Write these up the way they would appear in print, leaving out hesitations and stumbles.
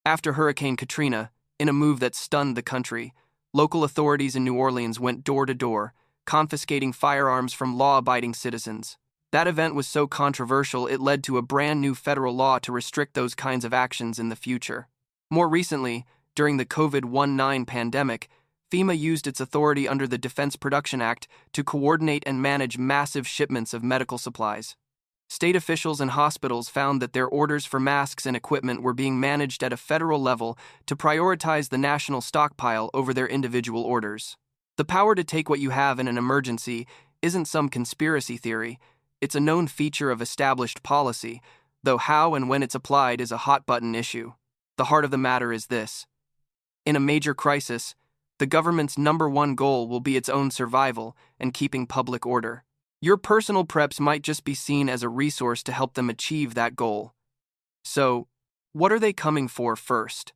After Hurricane Katrina, in a move that stunned the country, local authorities in New Orleans went door to door, confiscating firearms from law-abiding citizens. That event was so controversial it led to a brand new federal law to restrict those kinds of actions in the future. More recently, during the COVID-19 pandemic, FEMA used its authority under the Defense Production Act to coordinate and manage massive shipments of medical supplies. State officials and hospitals found that their orders for masks and equipment were being managed at a federal level to prioritize the national stockpile over their individual orders. The power to take what you have in an emergency isn't some conspiracy theory, it's a known feature of established policy, though how and when it's applied is a hot-button issue. The heart of the matter is this. In a major crisis, the government's #1 goal will be its own survival and keeping public order. Your personal preps might just be seen as a resource to help them achieve that goal. So, what are they coming for first?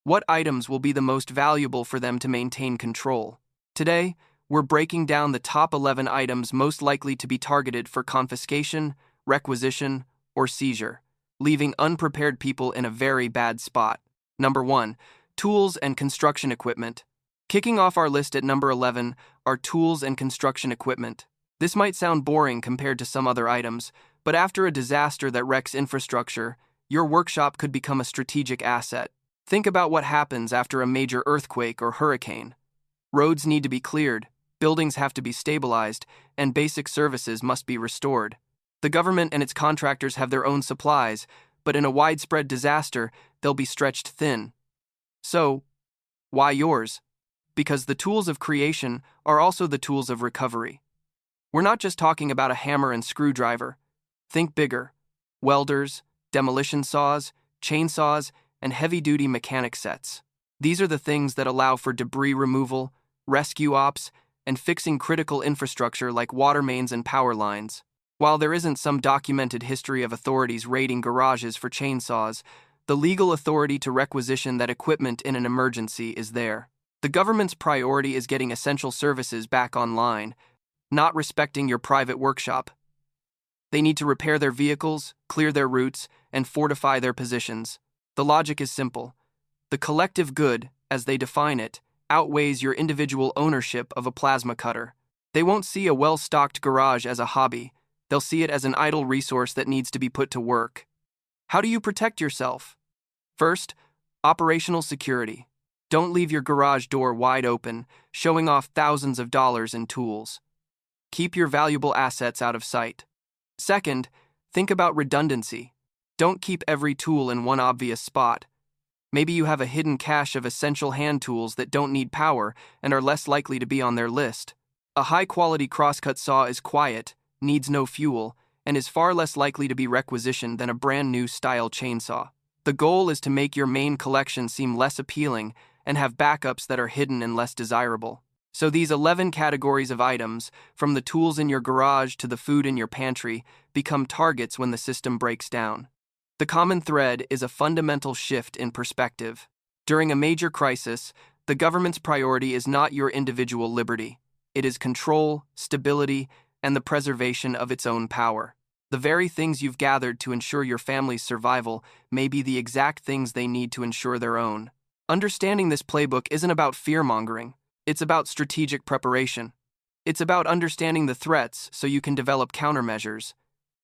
What items will be the most valuable for them to maintain control? Today, we're breaking down the top 11 items most likely to be targeted for confiscation, requisition, or seizure, leaving unprepared people in a very bad spot. Number 1. Tools and construction equipment. Kicking off our list at number 11 are tools and construction equipment. This might sound boring compared to some other items, but after a disaster that wrecks infrastructure, your workshop could become a strategic asset. Think about what happens after a major earthquake or hurricane. Roads need to be cleared, buildings have to be stabilized, and basic services must be restored. The government and its contractors have their own supplies, but in a widespread disaster, they'll be stretched thin. So, why yours? Because the tools of creation are also the tools of recovery. We're not just talking about a hammer and screwdriver. Think bigger. Welders, demolition saws, chainsaws, and heavy-duty mechanic sets. These are the things that allow for debris removal, rescue ops, and fixing critical infrastructure like water mains and power lines. While there isn't some documented history of authorities raiding garages for chainsaws, the legal authority to requisition that equipment in an emergency is there. The government's priority is getting essential services back online, not respecting your private workshop. They need to repair their vehicles, clear their routes, and fortify their positions. The logic is simple. The collective good, as they define it, outweighs your individual ownership of a plasma cutter. They won't see a well-stocked garage as a hobby. They'll see it as an idle resource that needs to be put to work. How do you protect yourself? First, operational security. Don't leave your garage door wide open, showing off thousands of dollars in tools. Keep your valuable assets out of sight. Second, think about redundancy. Don't keep every tool in one obvious spot. Maybe you have a hidden cache of essential hand tools that don't need power and are less likely to be on their list. A high-quality crosscut saw is quiet, needs no fuel, and is far less likely to be requisitioned than a brand-new style chainsaw. The goal is to make your main collection seem less appealing and have backups that are hidden and less desirable. So these 11 categories of items, from the tools in your garage to the food in your pantry, become targets when the system breaks down. The common thread is a fundamental shift in perspective. During a major crisis, the government's priority is not your individual liberty. It is control, stability, and the preservation of its own power. The very things you've gathered to ensure your family's survival may be the exact things they need to ensure their own. Understanding this playbook isn't about fear-mongering. It's about strategic preparation. It's about understanding the threats so you can develop countermeasures.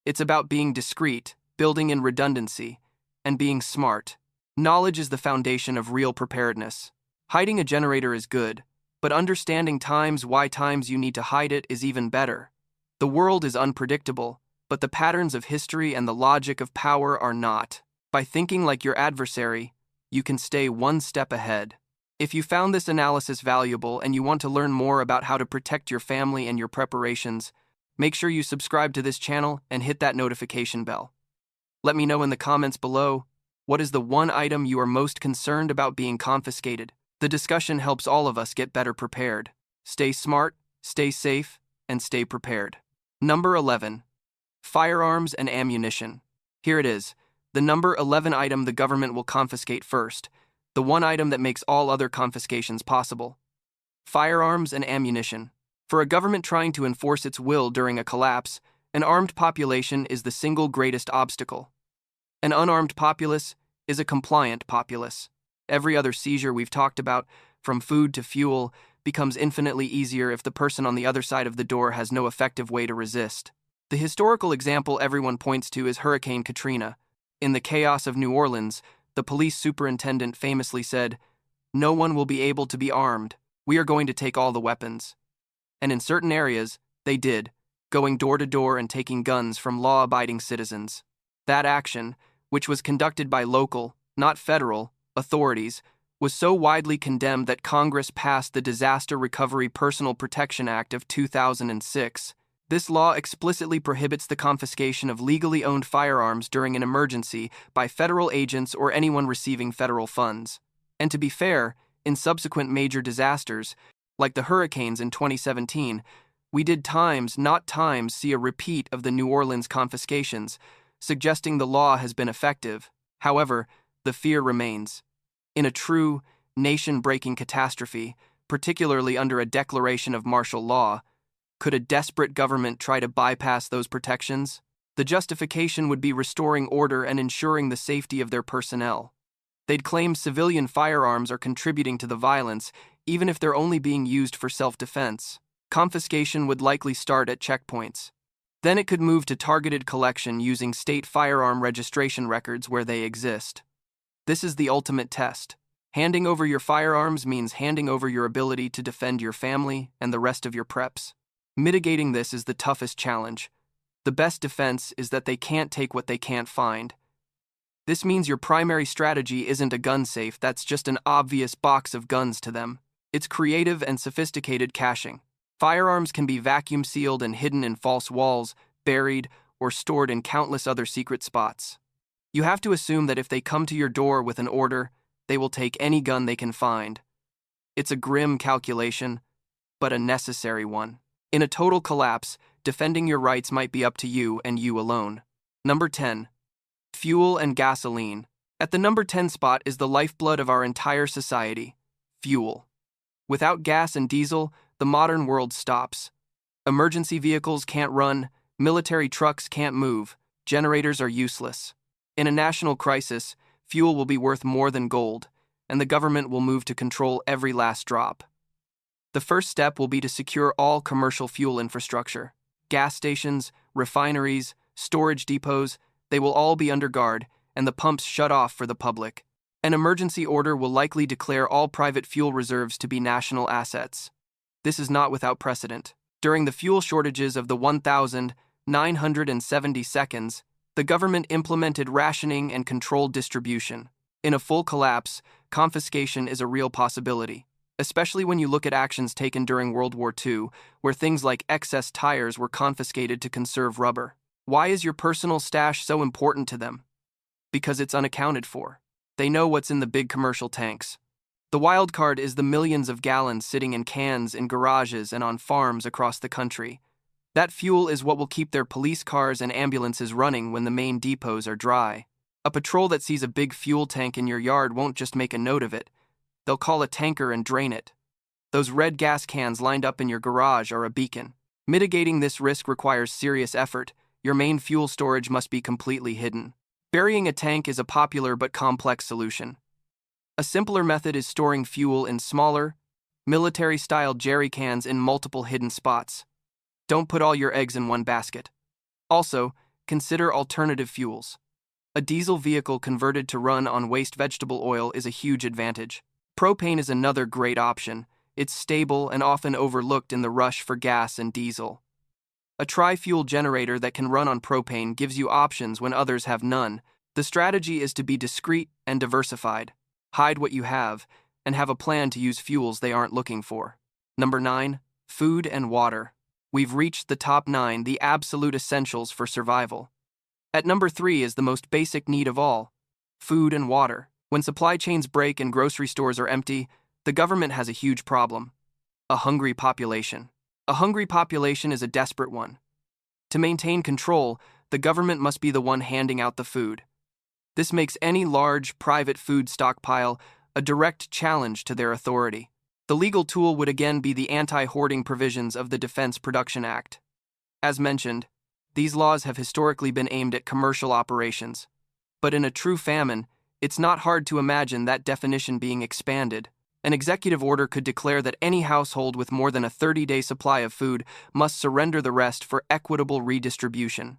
It's about being discreet, building in redundancy, and being smart. Knowledge is the foundation of real preparedness. Hiding a generator is good, but understanding why times you need to hide it is even better. The world is unpredictable, but the patterns of history and the logic of power are not. By thinking like your adversary, you can stay one step ahead. If you found this analysis valuable and you want to learn more about how to protect your family and your preparations, make sure you subscribe to this channel and hit that notification bell. Let me know in the comments below, what is the one item you are most concerned about being confiscated? The discussion helps all of us get better prepared. Stay smart, stay safe, and stay prepared. Number 11. Firearms and ammunition. Here it is, the number 11 item the government will confiscate first. The one item that makes all other confiscations possible. Firearms and ammunition. For a government trying to enforce its will during a collapse, an armed population is the single greatest obstacle. An unarmed populace is a compliant populace. Every other seizure we've talked about, from food to fuel, becomes infinitely easier if the person on the other side of the door has no effective way to resist. The historical example everyone points to is Hurricane Katrina. In the chaos of New Orleans, the police superintendent famously said, "No one will be able to be armed. We are going to take all the weapons." And in certain areas, they did, going door to door and taking guns from law-abiding citizens. That action, which was conducted by local, not federal, authorities, was so widely condemned that Congress passed the Disaster Recovery Personal Protection Act of 2006. This law explicitly prohibits the confiscation of legally owned firearms during an emergency by federal agents or anyone receiving federal funds. And to be fair, in subsequent major disasters, like the hurricanes in 2017, we did not times see a repeat of the New Orleans confiscations, suggesting the law has been effective. However, the fear remains. In a true, nation-breaking catastrophe, particularly under a declaration of martial law, could a desperate government try to bypass those protections? The justification would be restoring order and ensuring the safety of their personnel. They'd claim civilian firearms are contributing to the violence, even if they're only being used for self-defense. Confiscation would likely start at checkpoints. Then it could move to targeted collection using state firearm registration records where they exist. This is the ultimate test. Handing over your firearms means handing over your ability to defend your family and the rest of your preps. Mitigating this is the toughest challenge. The best defense is that they can't take what they can't find. This means your primary strategy isn't a gun safe that's just an obvious box of guns to them. It's creative and sophisticated caching. Firearms can be vacuum sealed and hidden in false walls, buried, or stored in countless other secret spots. You have to assume that if they come to your door with an order, they will take any gun they can find. It's a grim calculation, but a necessary one. In a total collapse, defending your rights might be up to you and you alone. Number 10. Fuel and gasoline. At the number 10 spot is the lifeblood of our entire society: fuel. Without gas and diesel, the modern world stops. Emergency vehicles can't run, military trucks can't move, generators are useless. In a national crisis, fuel will be worth more than gold, and the government will move to control every last drop. The first step will be to secure all commercial fuel infrastructure. Gas stations, refineries, storage depots, they will all be under guard, and the pumps shut off for the public. An emergency order will likely declare all private fuel reserves to be national assets. This is not without precedent. During the fuel shortages of the 1,970 seconds, the government implemented rationing and controlled distribution. In a full collapse, confiscation is a real possibility, especially when you look at actions taken during World War II, where things like excess tires were confiscated to conserve rubber. Why is your personal stash so important to them? Because it's unaccounted for. They know what's in the big commercial tanks. The wild card is the millions of gallons sitting in cans in garages and on farms across the country. That fuel is what will keep their police cars and ambulances running when the main depots are dry. A patrol that sees a big fuel tank in your yard won't just make a note of it. They'll call a tanker and drain it. Those red gas cans lined up in your garage are a beacon. Mitigating this risk requires serious effort. Your main fuel storage must be completely hidden. Burying a tank is a popular but complex solution. A simpler method is storing fuel in smaller, military-style jerry cans in multiple hidden spots. Don't put all your eggs in one basket. Also, consider alternative fuels. A diesel vehicle converted to run on waste vegetable oil is a huge advantage. Propane is another great option. It's stable and often overlooked in the rush for gas and diesel. A tri-fuel generator that can run on propane gives you options when others have none. The strategy is to be discreet and diversified. Hide what you have, and have a plan to use fuels they aren't looking for. Number 9. Food and water. We've reached the top 9, the absolute essentials for survival. At number 3 is the most basic need of all: food and water. When supply chains break and grocery stores are empty, the government has a huge problem: a hungry population. A hungry population is a desperate one. To maintain control, the government must be the one handing out the food. This makes any large, private food stockpile a direct challenge to their authority. The legal tool would again be the anti-hoarding provisions of the Defense Production Act. As mentioned, these laws have historically been aimed at commercial operations. But in a true famine, It's not hard to imagine that definition being expanded. An executive order could declare that any household with more than a 30-day supply of food must surrender the rest for equitable redistribution.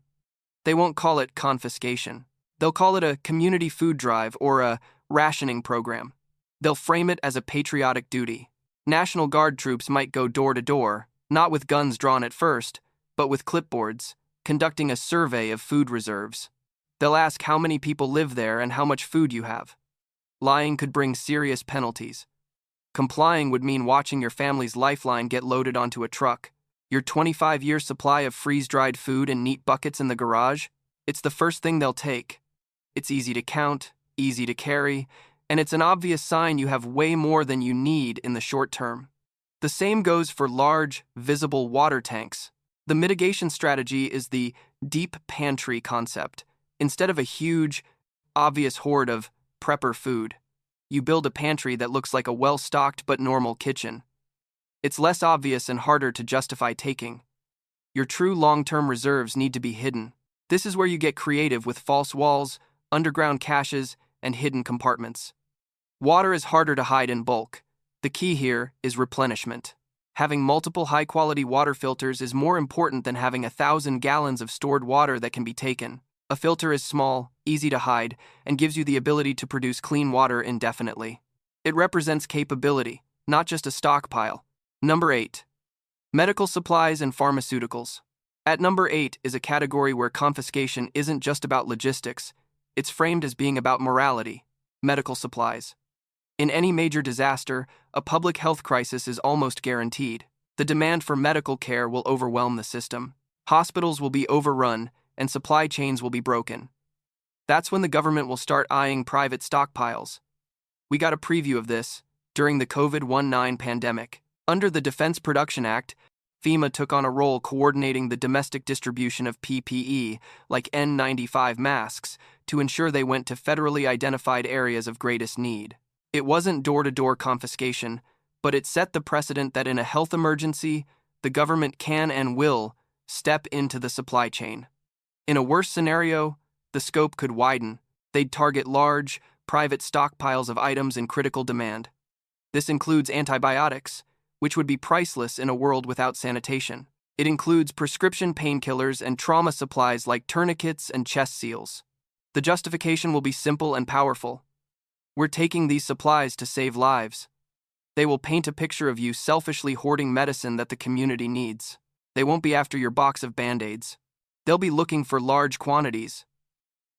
They won't call it confiscation. They'll call it a community food drive or a rationing program. They'll frame it as a patriotic duty. National Guard troops might go door to door, not with guns drawn at first, but with clipboards, conducting a survey of food reserves. They'll ask how many people live there and how much food you have. Lying could bring serious penalties. Complying would mean watching your family's lifeline get loaded onto a truck. Your 25-year supply of freeze-dried food in neat buckets in the garage, it's the first thing they'll take. It's easy to count, easy to carry, and it's an obvious sign you have way more than you need in the short term. The same goes for large, visible water tanks. The mitigation strategy is the deep pantry concept. Instead of a huge, obvious hoard of prepper food, you build a pantry that looks like a well-stocked but normal kitchen. It's less obvious and harder to justify taking. Your true long-term reserves need to be hidden. This is where you get creative with false walls, underground caches, and hidden compartments. Water is harder to hide in bulk. The key here is replenishment. Having multiple high-quality water filters is more important than having 1,000 gallons of stored water that can be taken. A filter is small, easy to hide, and gives you the ability to produce clean water indefinitely. It represents capability, not just a stockpile. Number 8. Medical supplies and pharmaceuticals. At number 8 is a category where confiscation isn't just about logistics, it's framed as being about morality. Medical supplies. In any major disaster, a public health crisis is almost guaranteed. The demand for medical care will overwhelm the system. Hospitals will be overrun, and supply chains will be broken. That's when the government will start eyeing private stockpiles. We got a preview of this during the COVID-19 pandemic. Under the Defense Production Act, FEMA took on a role coordinating the domestic distribution of PPE, like N95 masks, to ensure they went to federally identified areas of greatest need. It wasn't door-to-door confiscation, but it set the precedent that in a health emergency, the government can and will step into the supply chain. In a worse scenario, the scope could widen. They'd target large, private stockpiles of items in critical demand. This includes antibiotics, which would be priceless in a world without sanitation. It includes prescription painkillers and trauma supplies like tourniquets and chest seals. The justification will be simple and powerful. We're taking these supplies to save lives. They will paint a picture of you selfishly hoarding medicine that the community needs. They won't be after your box of Band-Aids. They'll be looking for large quantities.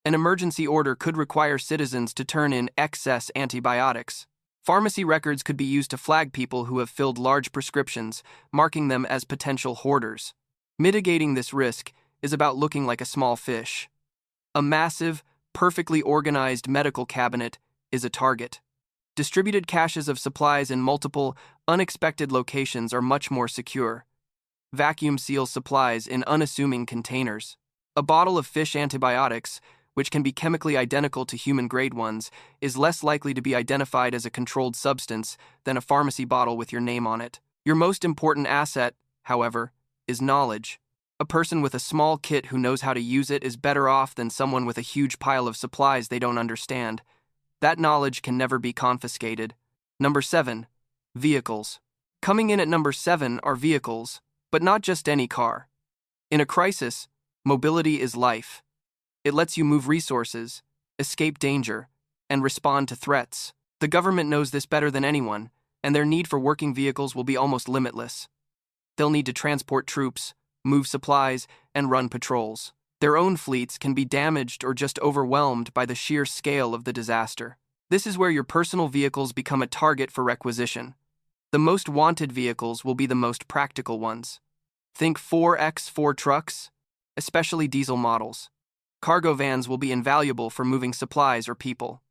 An emergency order could require citizens to turn in excess antibiotics. Pharmacy records could be used to flag people who have filled large prescriptions, marking them as potential hoarders. Mitigating this risk is about looking like a small fish. A massive, perfectly organized medical cabinet is a target. Distributed caches of supplies in multiple, unexpected locations are much more secure. Vacuum seal supplies in unassuming containers. A bottle of fish antibiotics, which can be chemically identical to human-grade ones, is less likely to be identified as a controlled substance than a pharmacy bottle with your name on it. Your most important asset, however, is knowledge. A person with a small kit who knows how to use it is better off than someone with a huge pile of supplies they don't understand. That knowledge can never be confiscated. Number 7. Vehicles. Coming in at number 7 are vehicles, but not just any car. In a crisis, mobility is life. It lets you move resources, escape danger, and respond to threats. The government knows this better than anyone, and their need for working vehicles will be almost limitless. They'll need to transport troops, move supplies, and run patrols. Their own fleets can be damaged or just overwhelmed by the sheer scale of the disaster. This is where your personal vehicles become a target for requisition. The most wanted vehicles will be the most practical ones. Think 4x4 trucks, especially diesel models. Cargo vans will be invaluable for moving supplies or people.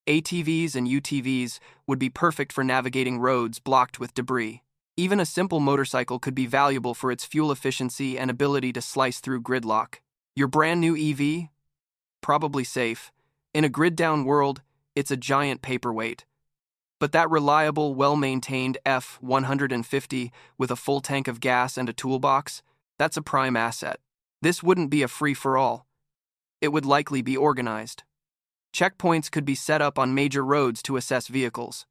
ATVs and UTVs would be perfect for navigating roads blocked with debris. Even a simple motorcycle could be valuable for its fuel efficiency and ability to slice through gridlock. Your brand new EV? Probably safe. In a grid-down world, it's a giant paperweight. But that reliable, well-maintained F-150 with a full tank of gas and a toolbox, that's a prime asset. This wouldn't be a free-for-all. It would likely be organized. Checkpoints could be set up on major roads to assess vehicles.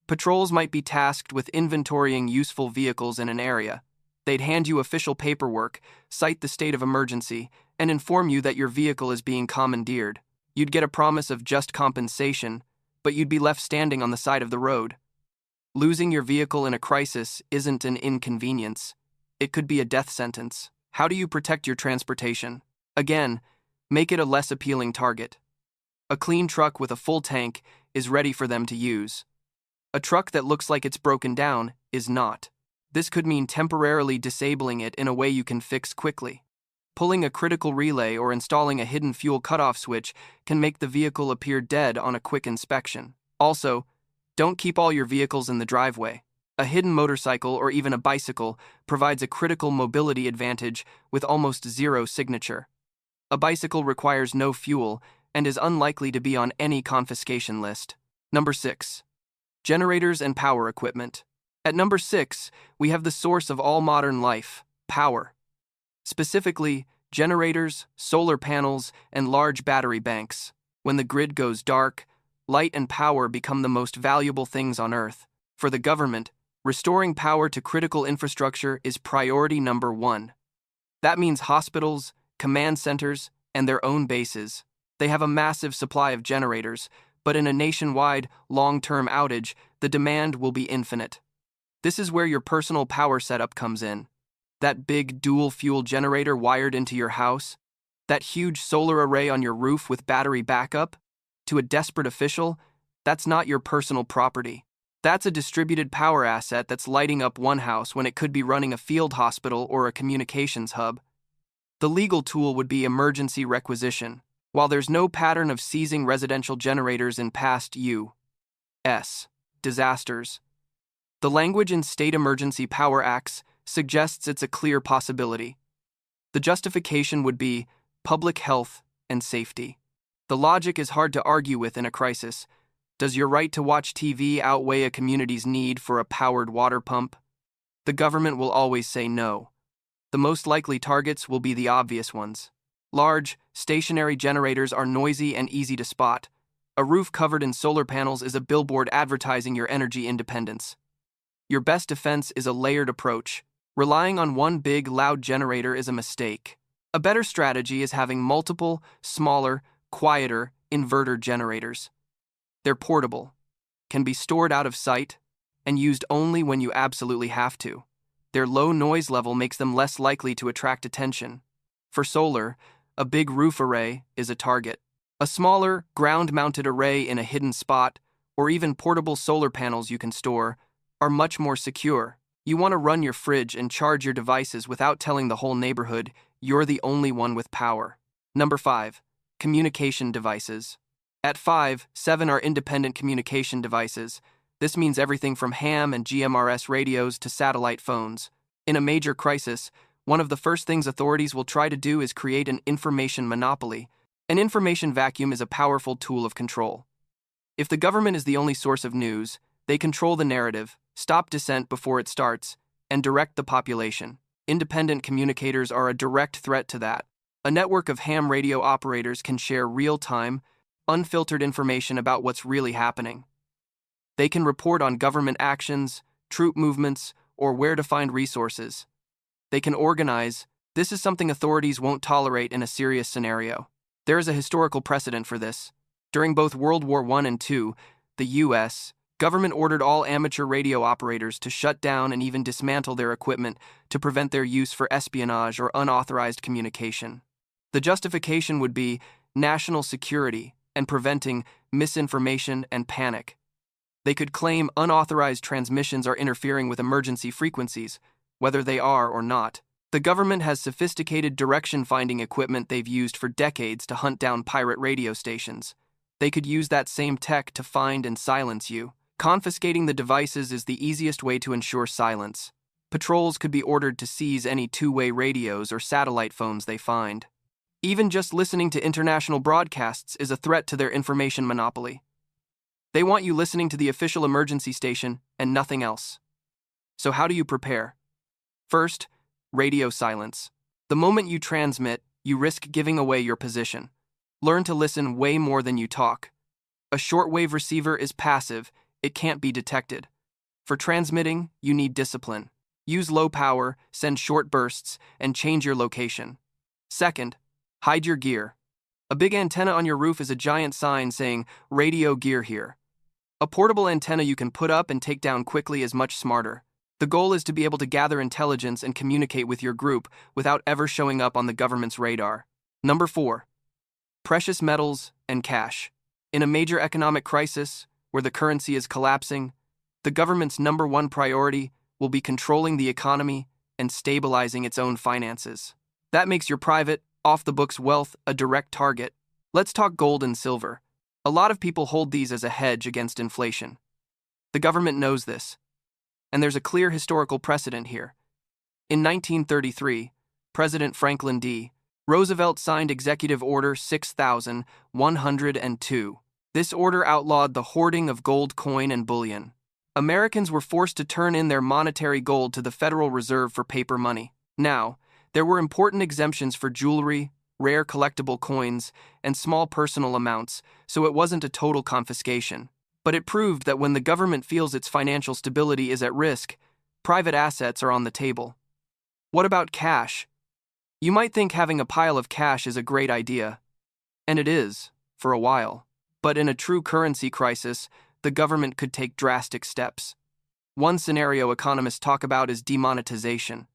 Patrols might be tasked with inventorying useful vehicles in an area. They'd hand you official paperwork, cite the state of emergency, and inform you that your vehicle is being commandeered. You'd get a promise of just compensation, but you'd be left standing on the side of the road. Losing your vehicle in a crisis isn't an inconvenience. It could be a death sentence. How do you protect your transportation? Again, make it a less appealing target. A clean truck with a full tank is ready for them to use. A truck that looks like it's broken down is not. This could mean temporarily disabling it in a way you can fix quickly. Pulling a critical relay or installing a hidden fuel cutoff switch can make the vehicle appear dead on a quick inspection. Also, don't keep all your vehicles in the driveway. A hidden motorcycle or even a bicycle provides a critical mobility advantage with almost zero signature. A bicycle requires no fuel and is unlikely to be on any confiscation list. Number 6. Generators and power equipment. At number 6, we have the source of all modern life, power. Specifically, generators, solar panels, and large battery banks. When the grid goes dark, light and power become the most valuable things on Earth. For the government, restoring power to critical infrastructure is priority number 1. That means hospitals, command centers, and their own bases. They have a massive supply of generators, but in a nationwide, long-term outage, the demand will be infinite. This is where your personal power setup comes in. That big dual-fuel generator wired into your house? That huge solar array on your roof with battery backup? To a desperate official, that's not your personal property. That's a distributed power asset that's lighting up one house when it could be running a field hospital or a communications hub. The legal tool would be emergency requisition. While there's no pattern of seizing residential generators in past U.S. disasters, the language in state emergency power acts suggests it's a clear possibility. The justification would be public health and safety. The logic is hard to argue with in a crisis. Does your right to watch TV outweigh a community's need for a powered water pump? The government will always say no. The most likely targets will be the obvious ones. Large, stationary generators are noisy and easy to spot. A roof covered in solar panels is a billboard advertising your energy independence. Your best defense is a layered approach. Relying on one big, loud generator is a mistake. A better strategy is having multiple, smaller, quieter, inverter generators. They're portable, can be stored out of sight, and used only when you absolutely have to. Their low noise level makes them less likely to attract attention. For solar, a big roof array is a target. A smaller, ground-mounted array in a hidden spot, or even portable solar panels you can store, are much more secure. You want to run your fridge and charge your devices without telling the whole neighborhood you're the only one with power. Number 5. Communication devices. At 5, 7 are independent communication devices. This means everything from ham and GMRS radios to satellite phones. In a major crisis, one of the first things authorities will try to do is create an information monopoly. An information vacuum is a powerful tool of control. If the government is the only source of news, they control the narrative, stop dissent before it starts, and direct the population. Independent communicators are a direct threat to that. A network of ham radio operators can share real-time, unfiltered information about what's really happening. They can report on government actions, troop movements, or where to find resources. They can organize. This is something authorities won't tolerate in a serious scenario. There is a historical precedent for this. During both World War I and II, the U.S. government ordered all amateur radio operators to shut down and even dismantle their equipment to prevent their use for espionage or unauthorized communication. The justification would be national security and preventing misinformation and panic. They could claim unauthorized transmissions are interfering with emergency frequencies, whether they are or not. The government has sophisticated direction-finding equipment they've used for decades to hunt down pirate radio stations. They could use that same tech to find and silence you. Confiscating the devices is the easiest way to ensure silence. Patrols could be ordered to seize any two-way radios or satellite phones they find. Even just listening to international broadcasts is a threat to their information monopoly. They want you listening to the official emergency station and nothing else. So how do you prepare? First, radio silence. The moment you transmit, you risk giving away your position. Learn to listen way more than you talk. A shortwave receiver is passive, it can't be detected. For transmitting, you need discipline. Use low power, send short bursts, and change your location. Second, hide your gear. A big antenna on your roof is a giant sign saying, "Radio gear here." A portable antenna you can put up and take down quickly is much smarter. The goal is to be able to gather intelligence and communicate with your group without ever showing up on the government's radar. Number 4. Precious metals and cash. In a major economic crisis, where the currency is collapsing, the government's number one priority will be controlling the economy and stabilizing its own finances. That makes your private, off-the-books wealth a direct target. Let's talk gold and silver. A lot of people hold these as a hedge against inflation. The government knows this, and there's a clear historical precedent here. In 1933, President Franklin D. Roosevelt signed Executive Order 6102. This order outlawed the hoarding of gold coin and bullion. Americans were forced to turn in their monetary gold to the Federal Reserve for paper money. Now, there were important exemptions for jewelry, rare collectible coins, and small personal amounts, so it wasn't a total confiscation. But it proved that when the government feels its financial stability is at risk, private assets are on the table. What about cash? You might think having a pile of cash is a great idea, and it is, for a while. But in a true currency crisis, the government could take drastic steps. One scenario economists talk about is demonetization.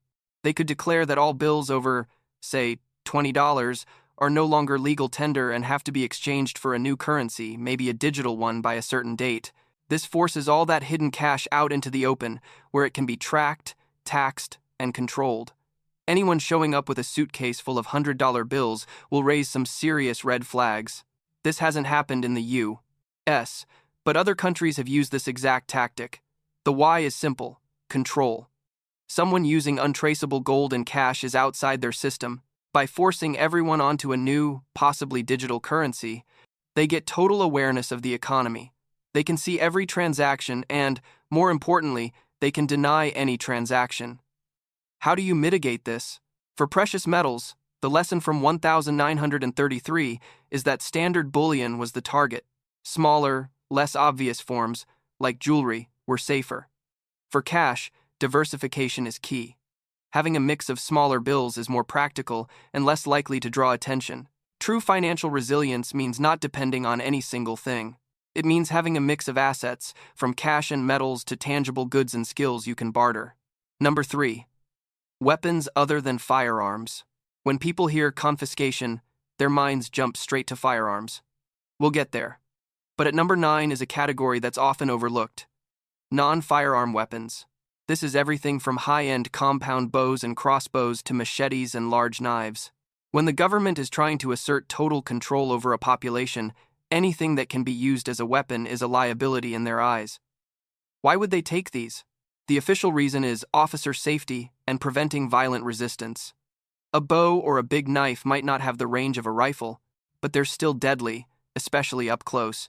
They could declare that all bills over, say, $20 are no longer legal tender and have to be exchanged for a new currency, maybe a digital one, by a certain date. This forces all that hidden cash out into the open, where it can be tracked, taxed, and controlled. Anyone showing up with a suitcase full of $100 bills will raise some serious red flags. This hasn't happened in the U.S., but other countries have used this exact tactic. The why is simple: control. Someone using untraceable gold and cash is outside their system. By forcing everyone onto a new, possibly digital currency, they get total awareness of the economy. They can see every transaction and, more importantly, they can deny any transaction. How do you mitigate this? For precious metals, the lesson from 1933 is that standard bullion was the target. Smaller, less obvious forms, like jewelry, were safer. For cash, diversification is key. Having a mix of smaller bills is more practical and less likely to draw attention. True financial resilience means not depending on any single thing. It means having a mix of assets, from cash and metals to tangible goods and skills you can barter. Number 3. Weapons other than firearms. When people hear confiscation, their minds jump straight to firearms. We'll get there. But at number 9 is a category that's often overlooked: non-firearm weapons. This is everything from high-end compound bows and crossbows to machetes and large knives. When the government is trying to assert total control over a population, anything that can be used as a weapon is a liability in their eyes. Why would they take these? The official reason is officer safety and preventing violent resistance. A bow or a big knife might not have the range of a rifle, but they're still deadly, especially up close.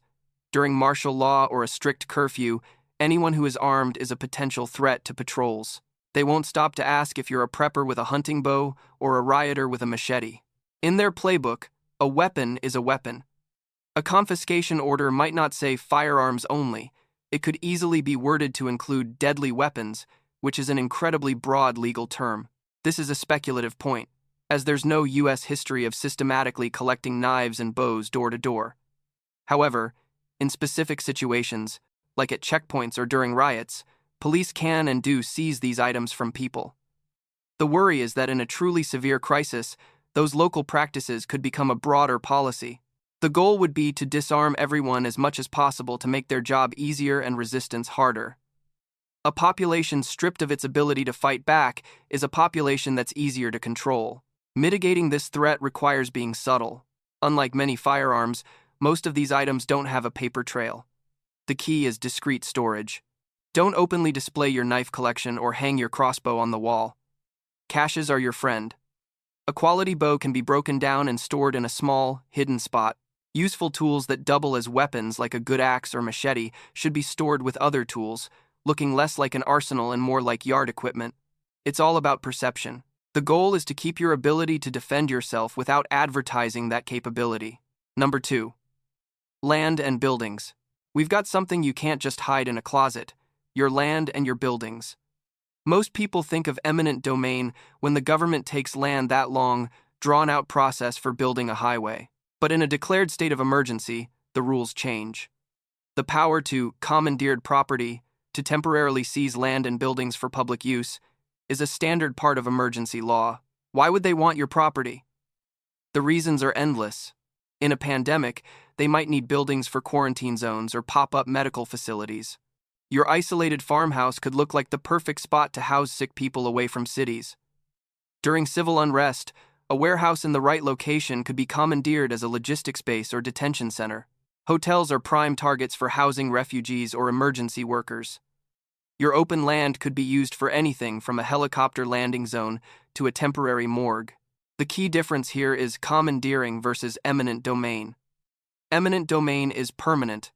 During martial law or a strict curfew, anyone who is armed is a potential threat to patrols. They won't stop to ask if you're a prepper with a hunting bow or a rioter with a machete. In their playbook, a weapon is a weapon. A confiscation order might not say firearms only. It could easily be worded to include deadly weapons, which is an incredibly broad legal term. This is a speculative point, as there's no U.S. history of systematically collecting knives and bows door to door. However, in specific situations, like at checkpoints or during riots, police can and do seize these items from people. The worry is that in a truly severe crisis, those local practices could become a broader policy. The goal would be to disarm everyone as much as possible to make their job easier and resistance harder. A population stripped of its ability to fight back is a population that's easier to control. Mitigating this threat requires being subtle. Unlike many firearms, most of these items don't have a paper trail. The key is discreet storage. Don't openly display your knife collection or hang your crossbow on the wall. Caches are your friend. A quality bow can be broken down and stored in a small, hidden spot. Useful tools that double as weapons, like a good axe or machete, should be stored with other tools, looking less like an arsenal and more like yard equipment. It's all about perception. The goal is to keep your ability to defend yourself without advertising that capability. Number 2. Land and buildings. We've got something you can't just hide in a closet: your land and your buildings. Most people think of eminent domain when the government takes land that long, drawn-out process for building a highway. But in a declared state of emergency, the rules change. The power to commandeered property, to temporarily seize land and buildings for public use, is a standard part of emergency law. Why would they want your property? The reasons are endless. In a pandemic, they might need buildings for quarantine zones or pop-up medical facilities. Your isolated farmhouse could look like the perfect spot to house sick people away from cities. During civil unrest, a warehouse in the right location could be commandeered as a logistics base or detention center. Hotels are prime targets for housing refugees or emergency workers. Your open land could be used for anything from a helicopter landing zone to a temporary morgue. The key difference here is commandeering versus eminent domain. Eminent domain is permanent.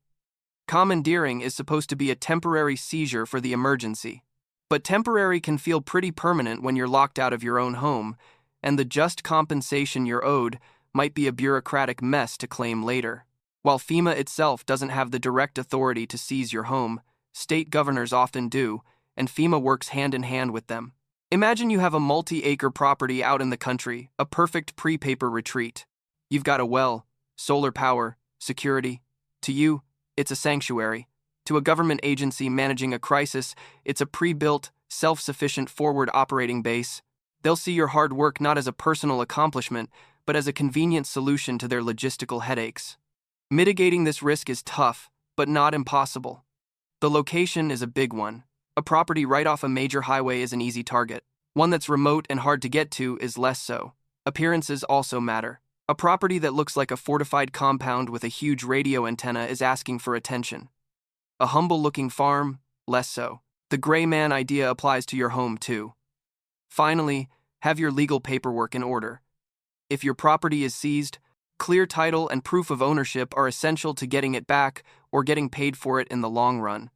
Commandeering is supposed to be a temporary seizure for the emergency. But temporary can feel pretty permanent when you're locked out of your own home, and the just compensation you're owed might be a bureaucratic mess to claim later. While FEMA itself doesn't have the direct authority to seize your home, state governors often do, and FEMA works hand in hand with them. Imagine you have a multi-acre property out in the country, a perfect pre-paper retreat. You've got a well, solar power, security. To you, it's a sanctuary. To a government agency managing a crisis, it's a pre-built, self-sufficient forward operating base. They'll see your hard work not as a personal accomplishment, but as a convenient solution to their logistical headaches. Mitigating this risk is tough, but not impossible. The location is a big one. A property right off a major highway is an easy target. One that's remote and hard to get to is less so. Appearances also matter. A property that looks like a fortified compound with a huge radio antenna is asking for attention. A humble-looking farm, less so. The gray man idea applies to your home too. Finally, have your legal paperwork in order. If your property is seized, clear title and proof of ownership are essential to getting it back or getting paid for it in the long run.